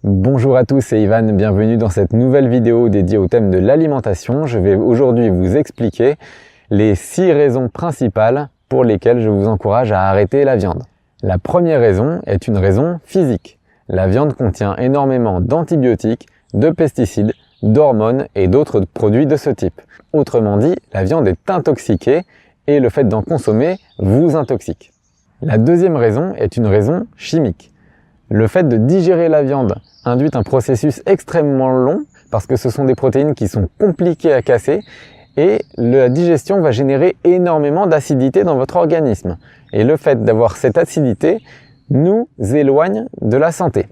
Bonjour à tous, c'est Ivan, bienvenue dans cette nouvelle vidéo dédiée au thème de l'alimentation. Je vais aujourd'hui vous expliquer les 6 raisons principales pour lesquelles je vous encourage à arrêter la viande. La première raison est une raison physique. La viande contient énormément d'antibiotiques, de pesticides, d'hormones et d'autres produits de ce type. Autrement dit, la viande est intoxiquée et le fait d'en consommer vous intoxique. La deuxième raison est une raison chimique. Le fait de digérer la viande induit un processus extrêmement long parce que ce sont des protéines qui sont compliquées à casser et la digestion va générer énormément d'acidité dans votre organisme. Et le fait d'avoir cette acidité nous éloigne de la santé.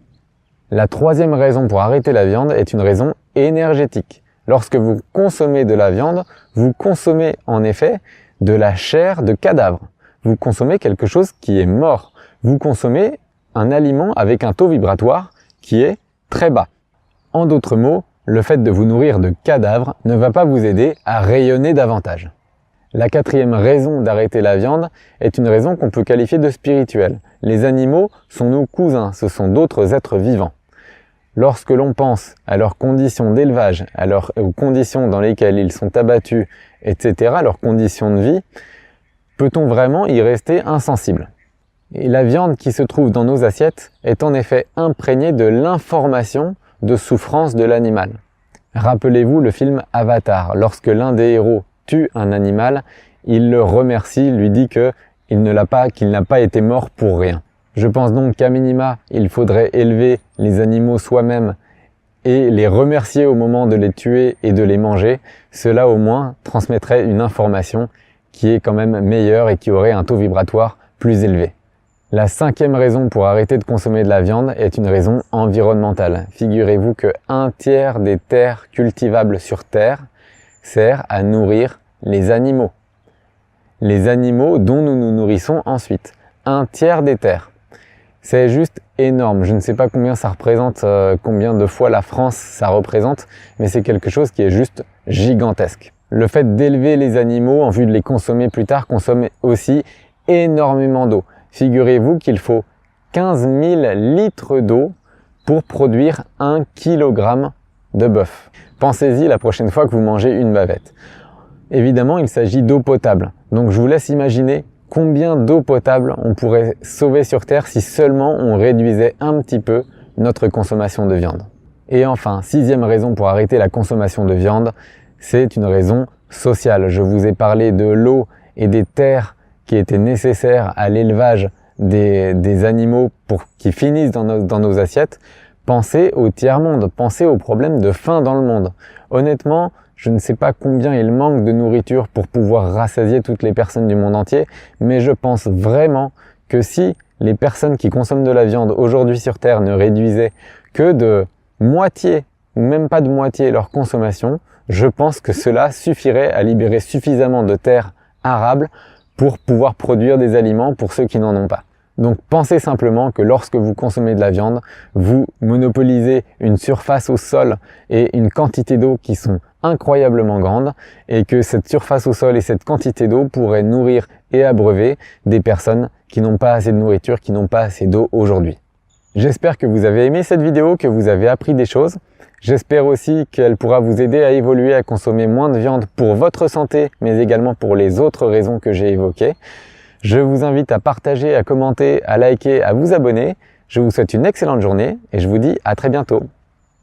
La troisième raison pour arrêter la viande est une raison énergétique. Lorsque vous consommez de la viande, vous consommez en effet de la chair de cadavre. Vous consommez quelque chose qui est mort. Vous consommez un aliment avec un taux vibratoire qui est très bas. En d'autres mots, le fait de vous nourrir de cadavres ne va pas vous aider à rayonner davantage. La quatrième raison d'arrêter la viande est une raison qu'on peut qualifier de spirituelle. Les animaux sont nos cousins, ce sont d'autres êtres vivants. Lorsque l'on pense à leurs conditions d'élevage, aux conditions dans lesquelles ils sont abattus, etc., leurs conditions de vie, peut-on vraiment y rester insensible ? Et la viande qui se trouve dans nos assiettes est en effet imprégnée de l'information de souffrance de l'animal. Rappelez-vous le film Avatar. Lorsque l'un des héros tue un animal, il le remercie, lui dit qu'il n'a pas été mort pour rien. Je pense donc qu'à minima, il faudrait élever les animaux soi-même et les remercier au moment de les tuer et de les manger. Cela au moins transmettrait une information qui est quand même meilleure et qui aurait un taux vibratoire plus élevé. La cinquième raison pour arrêter de consommer de la viande est une raison environnementale. Figurez-vous que 1/3 des terres cultivables sur Terre sert à nourrir les animaux. Les animaux dont nous nous nourrissons ensuite. 1/3 des terres. C'est juste énorme. Je ne sais pas combien ça représente, combien de fois la France ça représente, mais c'est quelque chose qui est juste gigantesque. Le fait d'élever les animaux en vue de les consommer plus tard consomme aussi énormément d'eau. Figurez-vous qu'il faut 15 000 litres d'eau pour produire 1 kg de bœuf. Pensez-y la prochaine fois que vous mangez une bavette. Évidemment, il s'agit d'eau potable. Donc je vous laisse imaginer combien d'eau potable on pourrait sauver sur Terre si seulement on réduisait un petit peu notre consommation de viande. Et enfin, 6e raison pour arrêter la consommation de viande, c'est une raison sociale. Je vous ai parlé de l'eau et des terres qui étaient nécessaires à l'élevage des animaux pour qu'ils finissent dans nos assiettes. Pensez au tiers-monde, pensez aux problèmes de faim dans le monde. Honnêtement, je ne sais pas combien il manque de nourriture pour pouvoir rassasier toutes les personnes du monde entier, mais je pense vraiment que si les personnes qui consomment de la viande aujourd'hui sur Terre ne réduisaient que de moitié, ou même pas de moitié leur consommation, je pense que cela suffirait à libérer suffisamment de terres arables pour pouvoir produire des aliments pour ceux qui n'en ont pas. Donc pensez simplement que lorsque vous consommez de la viande, vous monopolisez une surface au sol et une quantité d'eau qui sont incroyablement grandes et que cette surface au sol et cette quantité d'eau pourraient nourrir et abreuver des personnes qui n'ont pas assez de nourriture, qui n'ont pas assez d'eau aujourd'hui. J'espère que vous avez aimé cette vidéo, que vous avez appris des choses. J'espère aussi qu'elle pourra vous aider à évoluer, à consommer moins de viande pour votre santé, mais également pour les autres raisons que j'ai évoquées. Je vous invite à partager, à commenter, à liker, à vous abonner. Je vous souhaite une excellente journée et je vous dis à très bientôt.